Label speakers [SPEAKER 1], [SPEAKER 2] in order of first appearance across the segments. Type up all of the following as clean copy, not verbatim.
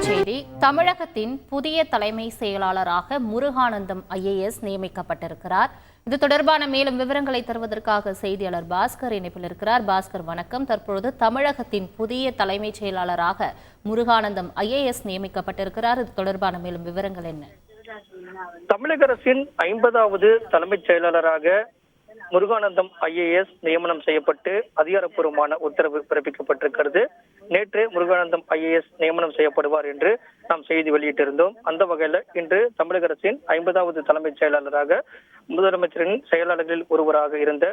[SPEAKER 1] செய்தி. தமிழகத்தின் புதிய தலைமை செயலாளராக முருகானந்தம் IAS நியமிக்கப்பட்டிருக்கிறார். இது தொடர்பான மேலும் விவரங்களை தருவதற்காக செய்தியாளர் பாஸ்கர் இணைப்பில் இருக்கிறார். பாஸ்கர், வணக்கம். தற்பொழுது தமிழகத்தின் புதிய தலைமைச் செயலாளராக முருகானந்தம் IAS நியமிக்கப்பட்டிருக்கிறார். இது தொடர்பான மேலும் விவரங்கள் என்ன?
[SPEAKER 2] தமிழக அரசின் 50வது தலைமைச் செயலாளராக முருகானந்தம் IAS நியமனம் செய்யப்பட்டு அதிகாரப்பூர்வமான உத்தரவு பிறப்பிக்கப்பட்டிருக்கிறது. நேற்று முருகானந்தம் IAS நியமனம் செய்யப்படுவார் என்று நாம் செய்தி வெளியிட்டிருந்தோம். அந்த வகையில் இன்று தமிழக அரசின் 50வது தலைமைச் செயலாளராக முதலமைச்சரின் செயலாளர்களில் ஒருவராக இருந்த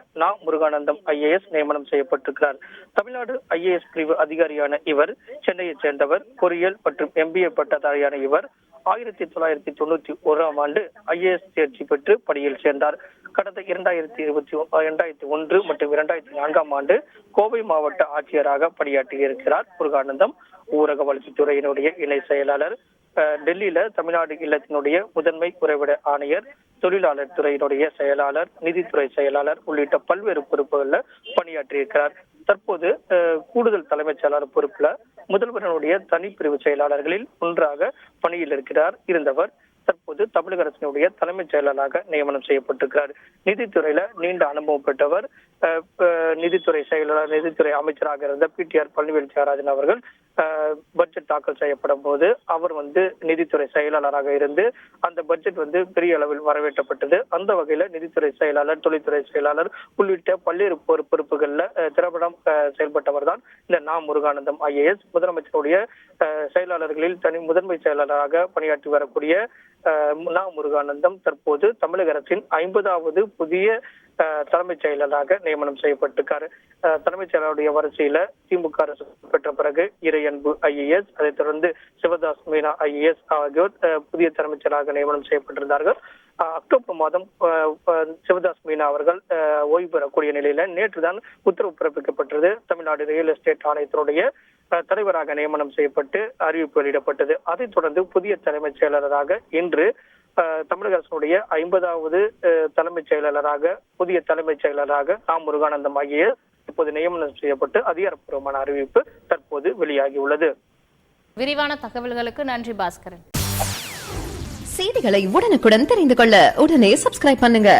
[SPEAKER 2] முருகானந்தம் IAS நியமனம் செய்யப்பட்டிருக்கிறார். தமிழ்நாடு IAS பிரிவு அதிகாரியான இவர் சென்னையைச் சேர்ந்தவர். பொறியியல் மற்றும் MBA பட்டதாரியான இவர் 1991ஆம் ஆண்டு IAS தேர்ச்சி பெற்று பணியில் சேர்ந்தார். கடந்த 2001 மற்றும் 2004ஆம் ஆண்டு கோவை மாவட்ட ஆட்சியராக பணியாற்றியிருக்கிறார். முருகானந்தம் ஊரக வளர்ச்சித்துறையினுடைய இணை செயலாளர், டெல்லியில தமிழ்நாடு இல்லத்தினுடைய முதன்மை உறைவிட ஆணையர், தொழிலாளர் துறையினுடைய செயலாளர், நிதித்துறை செயலாளர் உள்ளிட்ட பல்வேறு பொறுப்புகளில் பணியாற்றியிருக்கிறார். தற்போது கூடுதல் தலைமைச் செயலாளர் பொறுப்புல முதல்வரனுடைய தனிப்பிரிவு செயலாளர்களில் ஒன்றாக பணியில் இருந்தவர் தற்போது தமிழக அரசினுடைய தலைமைச் செயலாளராக நியமனம் செய்யப்பட்டிருக்கிறார். நிதித்துறையில நீண்ட அனுபவம் பெற்றவர். நிதித்துறை செயலாளர், நிதித்துறை அமைச்சராக இருந்த PTR பழனிவேல் தியாகராஜன் அவர்கள் பட்ஜெட் தாக்கல் செய்யப்படும் போது அவர் நிதித்துறை செயலாளராக இருந்து அந்த பட்ஜெட் பெரிய அளவில் வரவேற்றப்பட்டது. அந்த வகையில நிதித்துறை செயலாளர், தொழில்துறை செயலாளர் உள்ளிட்ட பல்வேறு பொறுப்புகள்ல திறம்பட செயல்பட்டவர் தான் இந்த முருகானந்தம் IAS. முதலமைச்சருடைய செயலாளர்களில் முதன்மை செயலாளராக பணியாற்றி வரக்கூடிய முருகானந்தம் தற்போது தமிழக அரசின் 50வது புதிய தலைமைச் செயலாளராக நியமனம் செய்யப்பட்டிருக்காரு. தலைமைச் செயலாளருடைய வரிசையில திமுக அரசு பெற்ற பிறகு இறையன்பு IAS, அதைத் தொடர்ந்து சிவதாஸ் மீனா IAS ஆகியோர் புதிய தலைமைச் செயலாளராக நியமனம் செய்யப்பட்டிருந்தார்கள். அக்டோபர் மாதம் சிவதாஸ் மீனா அவர்கள் ஓய்வு பெறக்கூடிய நிலையில நேற்றுதான் உத்தரவு பிறப்பிக்கப்பட்டது. தமிழ்நாடு ரியல் எஸ்டேட் ஆணையத்தினுடைய தலைவராக நியமனம் செய்யப்பட்டு அறிவிப்பு வெளியிடப்பட்டது. அதைத் தொடர்ந்து புதிய தலைமைச் செயலாளராக இன்று தமிழக அரசுடைய 50வது தலைமைச் செயலாளராக புதிய தலைமைச் செயலாளராக முருகானந்தம் IAS இப்போது நியமனம் செய்யப்பட்டு அதிகாரப்பூர்வமான அறிவிப்பு தற்போது வெளியாகியுள்ளது.
[SPEAKER 1] விரிவான தகவல்களுக்கு நன்றி பாஸ்கரன்.
[SPEAKER 3] செய்திகளை உடனுக்குடன் தெரிந்து கொள்ள உடனே சப்ஸ்கிரைப் பண்ணுங்க.